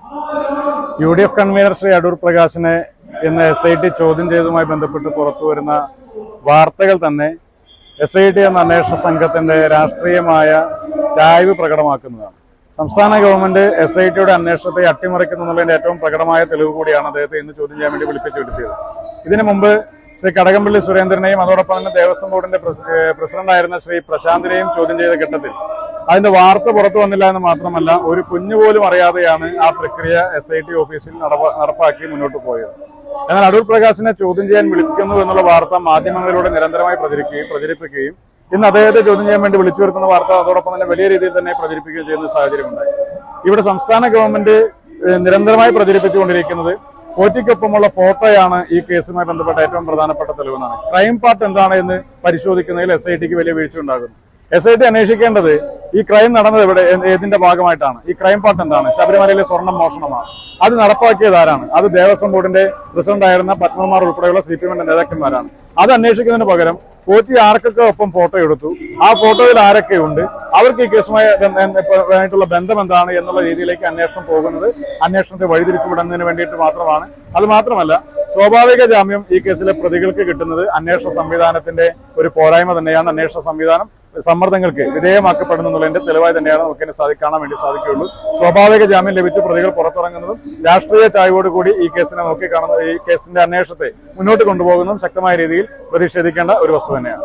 UDF convener Shri Adoor പ്രകാശിനെ ഇന്ന് SIT ചോദ്യം ചെയ്തതുമായി ബന്ധപ്പെട്ട് പുറത്തുവരുന്ന വാർത്തകൾ തന്നെ SIT എന്ന അന്വേഷണ സംഘത്തിന്റെ രാഷ്ട്രീയമായ ചായ്വ് പ്രകടമാക്കുന്നതാണ്. സംസ്ഥാന ഗവൺമെന്റ് SITയുടെ അന്വേഷണത്തെ അട്ടിമറിക്കുന്നതിന്റെ ഏറ്റവും പ്രകടമായ തെളിവ് കൂടിയാണ് അദ്ദേഹത്തെ ഇന്ന് ചോദ്യം ചെയ്യാൻ വേണ്ടി വിളിപ്പിച്ചു വരുത്തിയത്. ഇതിനു മുമ്പ് ശ്രീ കടകംപള്ളി സുരേന്ദ്രനെയും അതോടൊപ്പം തന്നെ ദേവസ്വം ബോർഡിന്റെ പ്രസിഡന്റായിരുന്ന ശ്രീ പ്രശാന്തിനെയും ചോദ്യം ചെയ്ത ഘട്ടത്തിൽ അതിന്റെ വാർത്ത പുറത്തു വന്നില്ല എന്ന് മാത്രമല്ല, ഒരു കുഞ്ഞുപോലും അറിയാതെയാണ് ആ പ്രക്രിയ SIT ഓഫീസിൽ നടപ്പാക്കി മുന്നോട്ട് പോയത്. എന്നാൽ അടൂർ പ്രകാശിനെ ചോദ്യം ചെയ്യാൻ വിളിക്കുന്നു എന്നുള്ള വാർത്ത മാധ്യമങ്ങളിലൂടെ നിരന്തരമായി പ്രചരിപ്പിക്കുകയും ഇന്ന് അദ്ദേഹത്തെ ചോദ്യം ചെയ്യാൻ വേണ്ടി വിളിച്ചു വരുത്തുന്ന വാർത്ത അതോടൊപ്പം തന്നെ വലിയ രീതിയിൽ തന്നെ പ്രചരിപ്പിക്കുകയും ചെയ്യുന്ന സാഹചര്യമുണ്ടായി. ഇവിടെ സംസ്ഥാന ഗവൺമെന്റ് നിരന്തരമായി പ്രചരിപ്പിച്ചുകൊണ്ടിരിക്കുന്നത് പോറ്റിക്കൊപ്പമുള്ള ഫോട്ടോയാണ് ഈ കേസുമായി ബന്ധപ്പെട്ട ഏറ്റവും പ്രധാനപ്പെട്ട തെളിവെന്നാണ്. ക്രൈം പാർട്ട് എന്താണ് എന്ന് പരിശോധിക്കുന്നതിൽ SITക്ക് വലിയ വീഴ്ച ഉണ്ടാകുന്നു. SIT അന്വേഷിക്കേണ്ടത് ഈ ക്രൈം നടന്നത് ഏതിന്റെ ഭാഗമായിട്ടാണ്, ഈ ക്രൈം പാർട്ട് എന്താണ്, ശബരിമലയിലെ സ്വർണം മോഷണമാണ്, അത് നടപ്പാക്കിയത് ആരാണ്, അത് ദേവസ്വം ബോർഡിന്റെ പ്രസിഡന്റ് ആയിരുന്ന പത്മകുമാർ ഉൾപ്പെടെയുള്ള CPM നേതാക്കന്മാരാണ്. അത് അന്വേഷിക്കുന്നതിന് പകരം പോറ്റി ആർക്കൊക്കെ ഒപ്പം ഫോട്ടോ എടുത്തു, ആ ഫോട്ടോയിൽ ആരൊക്കെയുണ്ട്, അവർക്ക് ഈ കേസുമായി ആയിട്ടുള്ള ബന്ധം എന്താണ് എന്നുള്ള രീതിയിലേക്ക് അന്വേഷണം പോകുന്നത് അന്വേഷണത്തെ വഴിതിരിച്ചു വിടുന്നതിന് വേണ്ടിയിട്ട് മാത്രമാണ്. അത് മാത്രമല്ല, സ്വാഭാവിക ജാമ്യം ഈ കേസിലെ പ്രതികൾക്ക് കിട്ടുന്നത് അന്വേഷണ സംവിധാനത്തിന്റെ ഒരു പോരായ്മ തന്നെയാണ്. അന്വേഷണ സംവിധാനം സമ്മർദ്ദങ്ങൾക്ക് വിധേയമാക്കപ്പെടുന്നു എന്നുള്ളതിന്റെ തെളിവായി തന്നെയാണ് നമുക്ക് കാണാൻ വേണ്ടി സാധിക്കുകയുള്ളൂ. സ്വാഭാവിക ജാമ്യം ലഭിച്ച് പ്രതികൾ പുറത്തിറങ്ങുന്നതും രാഷ്ട്രീയ ചായ്വോടുകൂടി ഈ കേസിനെ നോക്കിക്കാണുന്ന ഈ കേസിന്റെ അന്വേഷണത്തെ മുന്നോട്ട് കൊണ്ടുപോകുന്നതും ശക്തമായ രീതിയിൽ പ്രതിഷേധിക്കേണ്ട ഒരു വസ്തു തന്നെയാണ്.